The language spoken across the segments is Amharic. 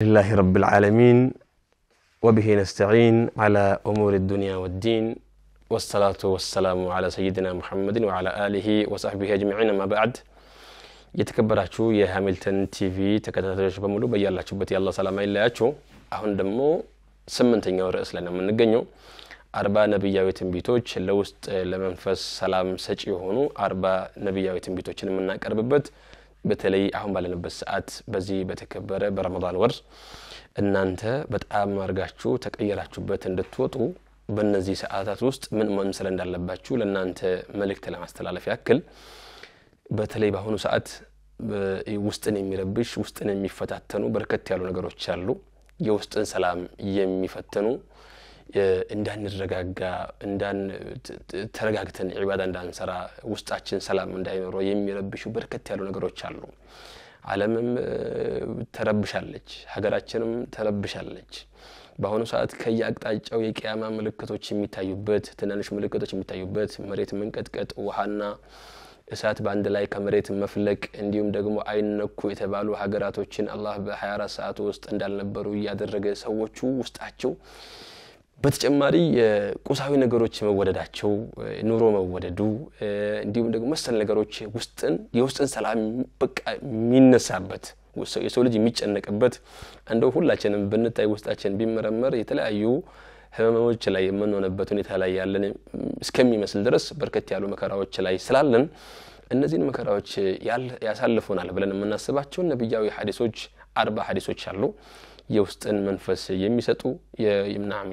لله رب العالمين وبه نستعين على أمور الدنيا والدين والصلاة والسلام على سيدنا محمد وعلى آله وصحبه أجمعين ما بعد يتكبراتشو يا هاملتون تي في تكتاترش بمولو بيالاتشو بتي الله سلام إلياتشو أهون دمو سمنتين رئيس لنا من نجنيو أربع نبياوي تنبيتوش لوست لمنفس سلام سجي هونو أربع نبياوي تنبيتوش من نقرببت በተለይ አሁን ባለንበት ሰዓት በዚህ በተከበረ በረመዳን ወር እናንተ በጣም አርጋችሁ ተቀየራችሁበት እንድትወጡ በእነዚህ ሰዓታት ውስጥ ምን መምሰል እንዳለባችሁ ለእናንተ መልእክት ለማስተላለፍ ያክል በተለይ በአሁኑ ሰዓት ውስጥን የሚረብሽ ውስጥን የሚፈታተኑ በርከት ያሉ ነገሮች አሉ የውስጥን ሰላም የሚፈተኑ እንዳንረጋጋ ተረጋግተን ዒባዳ እንዳንሰራ ውስጣችን ሰላም እንዳይኖረው የሚረብሹ በርከት ያሉ ነገሮች አሉ ዓለምም ተረብሻለች ሀገራችንም ተረብሻለች በአሁኑ ሰዓት ከያቅጣጫው የቂያማ ምልክቶች የሚታዩበት ትናንሽ ምልክቶች የሚታዩበት መሬት መንቀጥቀጥ ውሃና እሳት ባንድ ላይ ከመሬት መፍለቅ እንዲሁም ደግሞ አይነኩ የተባሉ ሀገራቶችን አላህ በ24 ሰዓት ውስጥ እንዳልነበሩ ያደረገ ሰዎቹ ውስጣቸው በተጨማሪ ቁሳዊ ነገሮች መወደዳቸው ኑሮ መወደዱ እንዲሁም ደግሞ መሰል ነገሮች የውስጥን ሰላም በቃ የሚነሳበት የሰው ልጅ የሚጨነቅበት እንደው ሁላችንም በእንታይ ውስጣችን ቢመረመር የተለያዩ ህመሞች ላይ የምንሆነበት ሁኔታ ላይ ያለን እስከሚመስል ድረስ በርከት ያሉ መከራዎች ላይ ስላለን እነዚህን መከራዎች ያሳልፉናል ብለን የምናስባቸው ነብያዊ ሐዲሶች 40 ሐዲሶች አሉ የውስጥን መንፈስ የሚሰጡ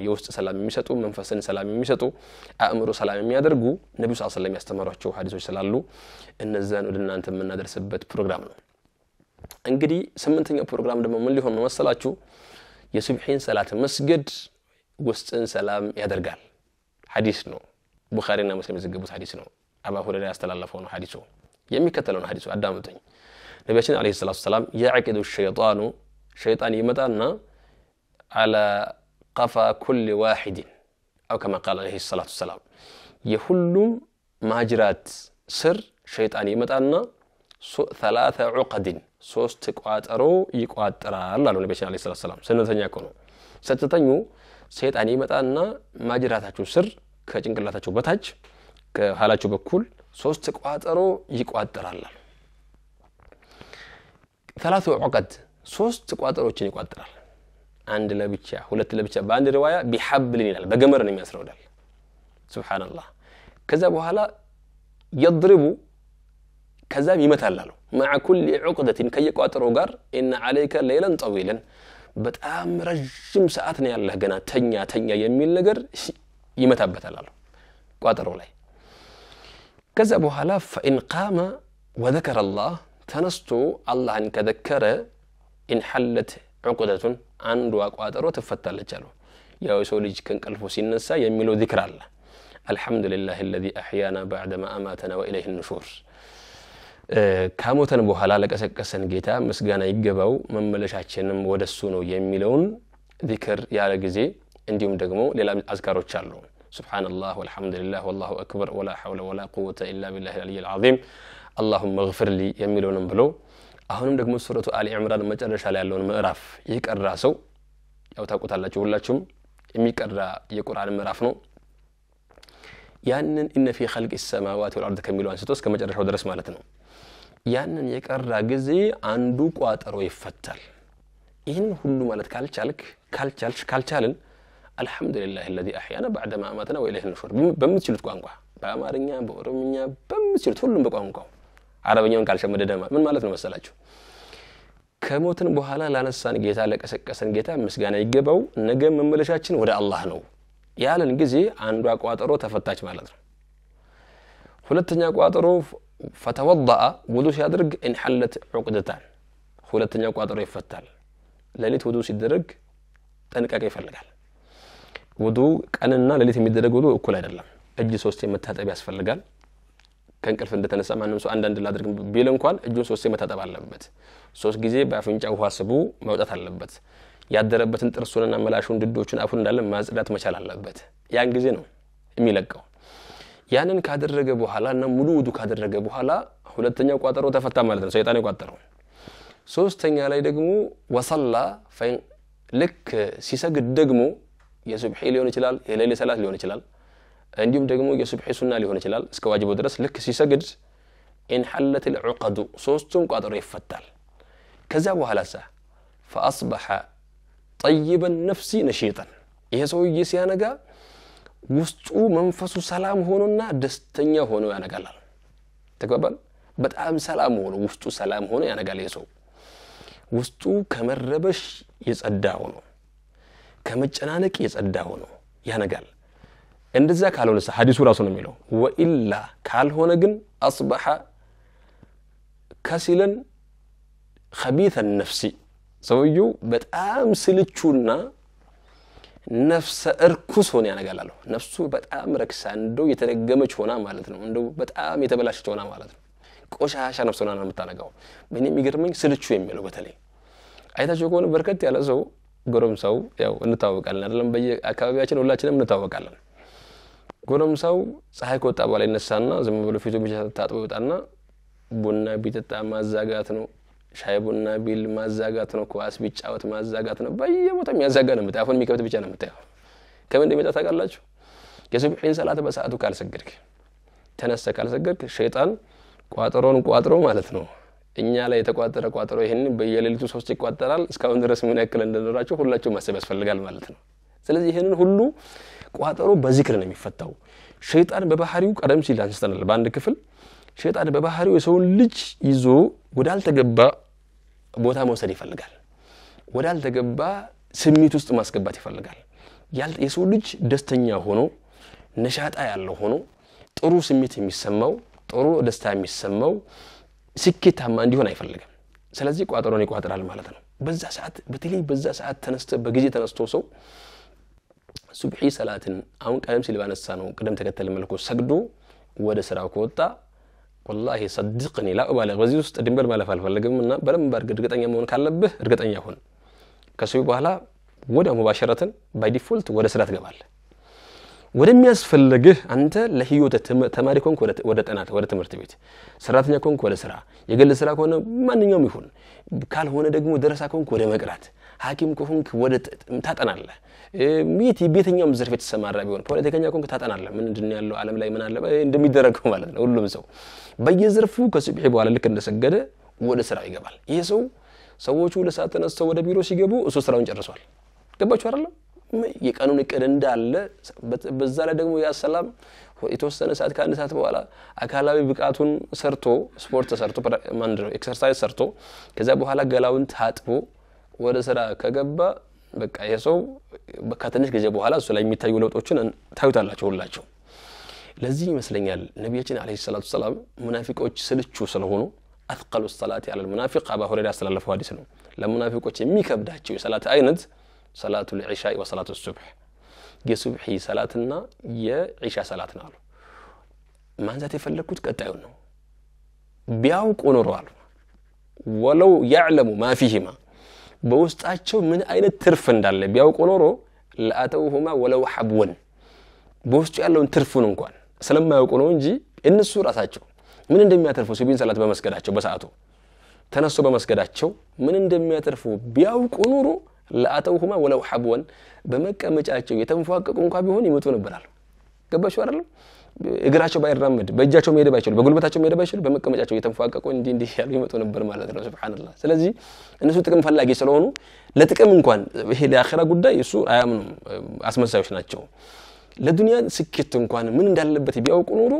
የውስጥ ሰላም የሚሰጡ መንፈስን ሰላም የሚሰጡ አእምሮ ሰላም የሚያደርጉ ነብዩ ሰለላሁ ዐለይሂ ወሰለም ያስተማሯቸው ሐዲሶች ስላሉ እነዛን ወደ እናንተ የምናደርስበት ፕሮግራም ነው እንግዲህ 8ኛው ፕሮግራም ደግሞ ምን ሊሆን ነው መሰላችሁ የሱብሂን ሰላት መስገድ ውስጥን ሰላም ያደርጋል ሐዲስ ነው ቡኻሪና ሙስሊም ዘገቡት ሐዲስ ነው አባ ሁረይራ ያስተላለፈው ነው ሐዲሱ የሚከተለው ነው ሐዲሱ አዳምጡኝ ነብያችን አለይሂ ሰላቱ ሰላም ያዕቂዱ الشيطان شيطان يمتانا على قفا كل واحد أو كما قال عليه الصلاة والسلام يهلم ماجرات سر شيطان يمتانا 3 عقد 3 قواطرو يقواطرال الله نبي عليه الصلاة والسلام سنتኛ ኮኑ ሰተተኙ شيطان يمتانا ማጅራታችሁ ስር ከጭንቅላታችሁ በታች ከኋላችሁ በኩል 3 قواطرو ይقواطራል 3 عقد 3 ቋጠሮችን ይቋጥራል አንድ ለብቻ ሁለት ለብቻ በአንድ ሪዋያ ቢሐብልን ይላል በገመር ነው የሚያስረውዳል ሱብሃንአላህ ከዛ በኋላ يضرب ከዛ ይመታል አለው مع كل عقدة ከየቋጠሮው ጋር ان عليك ليلا طويلا በጣም ረጅም ሰዓት ነው ያለህ ገና ተኛ የሚል ነገር ይመታበታል አለው ቋጠሮው ላይ ከዛ በኋላ فإن قام وذكر الله ተነስቶ አላህን ከዘከረ إن حلت عقدة عند وقادرو تفتالج አለው ያው ሰው ልጅ ከንቀልፎ ሲነሳ የሚለው ذكر አለ الحمد لله الذي احيانا بعدما اماتنا واليه النشور ካሞተን በኋላ ለቀሰቀሰን ጌታ ምስጋና ይገባው መመለሻችንም ወደሱ ነው የሚለውን ذكر ያለ ጊዜ እንዲሁም ደግሞ ሌላ አዝካሮች አሉ سبحان الله والحمد لله والله اكبر ولا حول ولا قوه الا بالله العلي العظيم اللهم اغفر لي የሚለውንም ብሎ አሁንም ደግሞ ሱረቱ አሊ ኢምራን መጨረሻ ላይ ያለውን ምዕራፍ ይቀራ ሰው ያው ታውቁታላችሁ ሁላችሁም የሚቀራ የቁርአን ምዕራፍ ነው ያንን ኢነ ፊ ኸልቅ السماوات والارض ከሚለው አንስቶ እስከ መጨረሻው ድረስ ማለት ነው ያንን የቀራ ጊዜ አንዱ ቋጠሮ ይፈታል ይህን ሁሉ ማለት ካልቻልን አልহামዱሊላህ الذي احيانا بعدما اماتنا واليه النشور በምትችሉት ቋንቋ በአማርኛ በኦሮምኛ በምትችሉት ሁሉም በቋንቋው አረበኛውን ካልሸመደደማ ምን ማለት ነው መሰላችሁ ከሞትን በኋላ ላነሳን ጌታ ለቀሰቀሰን ጌታ ምስጋና ይገባው ነገ መመለሻችን ወደ አላህ ነው ያለን ጊዜ አንዱ ቋጠሮ ተፈታች ማለት ነው ሁለተኛ ቋጠሮ فتوضأ وضوء ሲያደርግ ان حلت عقدتان ሁለተኛ ቋጠሮ ይፈታል ለሊት ውዱእ ሲደረግ ጥንቃቄ ይፈልጋል ውዱእ ቀንና ለሊት የሚደረግ ውዱእ እኩል አይደለም እጅ 3 መታጠብ ያስፈልጋል ከንቅልፍ እንደተነሳ ማንንም ሰው አንድ ላድርግ ቢል እንኳን እጁን 3 መታጠብ አለበት 3 ጊዜ በአፍንጫው ውሃ ስቡ መውጣት አለበት ያደረበትን ጥርሱንና መላሹን ድዶቹን አፉን እንዳለ ማጽዳት መቻል አለበት ያን ጊዜ ነው የሚለቀው ያንን ካደረገ በኋላና ሙሉ ውዱእ ካደረገ በኋላ ሁለተኛው ቋጠሮ ተፈታ ማለት ነው ሰይጣን ይቋጠረው ሶስተኛ ላይ ደግሞ ወሰላ ልክ ሲሰግድ ደግሞ የሱብሒ ሊሆን ይችላል የሌሊት ሰላት ሊሆን ይችላል እንዲሁም ደግሞ የሱብሒ ሱና ሊሆን ይችላል እስከ ዋጅቡ ድረስ ልክ ሲሰግድ ان حلت العقد ሶስቱም ቋጥሮ ይፈታል ከዛ በኋላሳ فاصبح طيب النفس نشيطا ይሄ ሰውዬ ሲያነጋ ውስጡ መንፈሱ ሰላም ሆኖና ደስተኛ ሆኖ ያነጋል ተቀበል በጣም ሰላም ሆኖ ውስጡ ሰላም ሆኖ ያነጋል ይሄ ሰው ውስጡ ከመረበሽ የጸዳ ሆኖ ከመጨናነቅ የጸዳ ሆኖ ያነጋል እንደዛ ካልሆነስ ሐዲሱ ራሱ ነው የሚለው ወኢላ ካልሆነ ግን اصبح كسلا خبيث النفس ሰውየው በጣም ስልቹና ነፍሰ እርኩስ ሆነ ያነጋላል ነፍሱ በጣም ረክሳ እንደው የተረገመች ሆና ማለት ነው እንደው በጣም የተበላሸች ሆና ማለት ነው ቆሻሻ ነፍስ ሆና ነው የምታነጋው ምን የሚገርመኝ ስልቹ የሚለው በተለይ አይታችሁ ከሆነ በርከት ያለ ሰው ጎረምሳው ያው እንታወቃለን አይደለም በየአካባቢያችን ሁላችንም እንታወቃለን ጎረምሳው ፀሐይ ከወጣ በኋላ ይነሳና ዝም ብሎ ፊቱ ብቻ ታጥቦ ይወጣና ቡና ቢጠጣ ማዛጋት ነው ሻይ ቡና ቢል ማዛጋት ነው ኳስ ቢጫወት ማዛጋት ነው በየቦታው የሚያዛጋ ነው ምጣፉን የሚከብት ብቻ ነው ምታየው ከምን እንደሚመጣ ታውቃላችሁ የሱብሒን ሰላት በሰዓቱ ካልሰገድክ ተነስተ ካልሰገድክ ሸይጣን ቋጥሮ ማለት ነው እኛ ላይ የተቋጠረ ቋጥሮ ይሄን በየሌሊቱ 3 ይቋጠራል እስካሁን ድረስ ምን ያክል እንደኖራችሁ ሁላችሁ ማሰብ ያስፈልጋል ማለት ነው ስለዚህ ይሄንን ሁሉ ቋጥሮ በዚክር ነው የሚፈታው ሸይጣን በባህሪው ቀደም ሲል አንስተናል በአንድ ክፍል ሸይጣን በባህሪው የሰው ልጅ ይዞ ወዳልተገባ ቦታ መውሰድ ይፈልጋል ወዳልተገባ ስሜት ውስጥ ማስገባት ይፈልጋል የሰው ልጅ ደስተኛ ሆኖ ነሻጣ ያለው ሆኖ ጥሩ ስሜት የሚሰማው ጥሩ ደስታ የሚሰማው ስኬታማ እንዲሆን አይፈልግም ስለዚህ ቋጥሮን ይቋጥራል ማለት ነው በዛ ሰዓት በተለይ በዛ ሰዓት በጊዜ ተነስቶ ሰው ሱብሒ ሰላትን አሁን ቀደም ሲል ባነሳ ነው ቅደም ተከተል መልኩ ሰግዶ ወደ ስራው ከወጣ والله صدقني لا ابالغ በዚህ ውስጥ ድንበር ማለፍ አልፈልግምና በደንብ እርግጠኛ መሆን ካለብህ እርግጠኛ ሁን ከሱይ በኋላ ወደ ሙባሸረተን ባይ ዲፎልት ወደ ስራ ትገባለህ ወደሚያስፈልግህ አንተ ለህይወት ተማሪ ኮንክ ወደ ጥናት ወደ ትምህርት ቤት ሰራተኛ ኮንክ ወደ ስራ የግል ስራ ከሆነ ማንኛውም ይሁን ካልሆነ ደግሞ ደረሳ ኮንክ ወደ መቅራት ሐኪም ኮንክ ወደ ታጠናለህ ቤተኛውም ዘርፍ የተሰማራ ቢሆን ፖለቲከኛ ኮንክ ታጠናለህ ምንድነው ያለው ዓለም ላይ ምን አለ እንደሚደረገው ማለት ነው ሁሉም ሰው በየዘርፉ ከሱብሒ በኋላ ልክ እንደሰገደ ወደ ስራ ይገባል ይሄ ሰው ሰዎቹ ለሰዓት ተነስተው ወደ ቢሮ ሲገቡ እሱ ስራውን ጨርሷል ገባችሁ አይደል የቀኑን እቅድ እንዳለ በዛ ላይ ደግሞ ያ ሰላም የተወሰነ ሰዓት ከአንድ ሰዓት በኋላ አካላዊ ብቃቱን ሰርቶ ስፖርት ሰርቶ ማንድሮ ኤክሰርሳይዝ ሰርቶ ከዛ በኋላ ገላውን ታጥቦ ወደ ስራ ከገባ በቃ የሰው በከተንሽ ጊዜ በኋላ እሱ ላይ የሚታዩ ለውጦችን ታዩታላችሁ ሁላችሁ ለዚህ ይመስለኛል ነብያችን አለይሂ ሰላቱ ሰላም ሙናፊቆች ስልቹ ስለሆኑ አثقل الصلاه على المنافق አባ ሁረይራ ያስተላለፈው ሐዲስ ነው ለሙናፊቆች የሚከብዳቸው የሰላት አይነት صلاه العشاء وصلاه الصبح የሱብሒ ሰላትና የዒሻ ሰላት ነው ማንዛት የፈለኩት ቀጣዩ ነው ቢያውቁ ኖሯል ወለው يعلم ما فيهما በውስጣቸው ምን አይነት ትርፍ እንዳለ ቢያውቁ ኖሮ ለአተውሁማ ወለው حبوا በውስጡ ያለውን ትርፉን እንኳን ስለማያውቁ ነው እንጂ እነሱ ራሳቸው ምን እንደሚያተርፉ ሱብሒን ሰላት በመስገዳቸው በሰዓቱ ተነስቶ በመስገዳቸው ምን እንደሚያተርፉ ቢያውቁ ኖሮ ለአተውሁማ ወለው حبوا በመቀመጫቸው የተንፏቀቁ እንኳን ቢሆን ይመጡ ነበራል ገባችሁ አይደል እግራቸው ባይራመድ በእጃቸው መሄድ ባይችሉ በጉልበታቸው መሄድ ባይችሉ በመቀመጫቸው የተንፏቀቁ እንዲህ ያሉ ይመጡ ነበር ማለት ነው ሱብሃንአላህ ስለዚህ እነሱ ጥቅም ፈላጊ ስለሆኑ ለጥቅም እንኳን ይሄ ለአኺራ ጉዳይ እሱ አያምኑም አስመሳዮች ናቸው ለዱንያ ስኬት እንኳን ምን እንዳለበት ቢያውቁ ኖሮ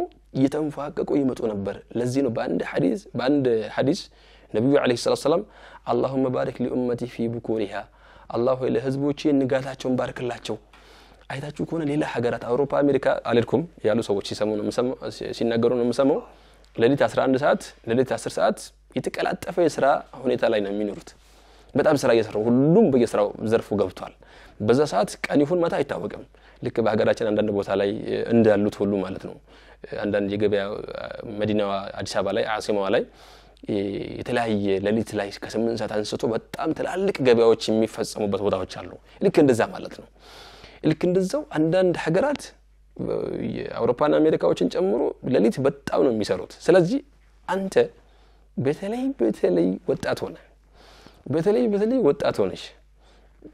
የተንፏቀቁ ይመጡ ነበር ለዚህ ነው በአንድ ሐዲስ ነብዩ አለይሂ ሰላም اللهم بارك لامتي في بكورها الله ለህዝቦቼ ንጋታቸውን ባርክላቸው አይታችሁ ከሆነ ሌላ ሀገራት አውሮፓ አሜሪካ አልልኩም ያሉ ሰዎች ሲናገሩ ነው የምሰማው ለሊት 11 ሰዓት ለሊት 10 ሰዓት የተቀላጠፈ የሥራ ሁኔታ ላይ ነው የሚኖሩት በጣም ስራ እየሰሩ ሁሉም በየስራው ዘርፉ ገብቷል በዛ ሰዓት ቀን ይሁን ማታ አይታወቅም ልክ በሀገራችን አንዳንድ ቦታ ላይ እንዳሉት ሁሉ ማለት ነው አንዳንድ የገበያ መዲናዋ አዲስ አበባ ላይ አሲማዋ ላይ የተለያየ ለሊት ላይ ከ8 ሰዓት አንስቶ በጣም ትላልቅ ገበያዎች የሚፈጸሙበት ቦታዎች አሉ ልክ እንደዛ ማለት ነው ልክ እንደዛው አንዳንድ ሀገራት የአውሮፓና አሜሪካዎችን ጨምሮ ለሊት በጣም ነው የሚሰሩት ስለዚህ አንተ በተለይ ወጣት ሆነ በተለይ ወጣት ሆነሽ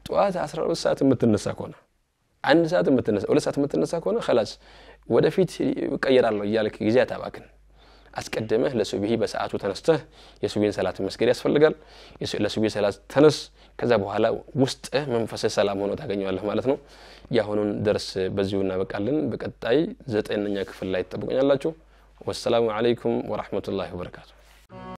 ጧት 12 ሰዓት የምትነሳ ከሆነ 1 ሰዓት የምትነሳ 2 ሰዓት የምትነሳ ከሆነ خلاص ወደፊት እቀየራለሁ ይያልክ ጊዜ አታባክን አስቀደመህ ለሱብሂ በሰዓቱ ተነስተህ የሱብሂን ሰላት መስገድ ያስፈልጋል ለሱብሂ ሰላት ተነስ ከዛ በኋላ ውስጥ መንፈስ ሰላም ሆኖ ታገኛለህ ማለት ነው ያሁኑን درس በዚሁና በቃልን በቀጣይ 9ኛ ክፍል ላይ ተጠብቁኛላችሁ ወሰላሙ አለይኩም ወራህመቱላሂ ወበረካቱ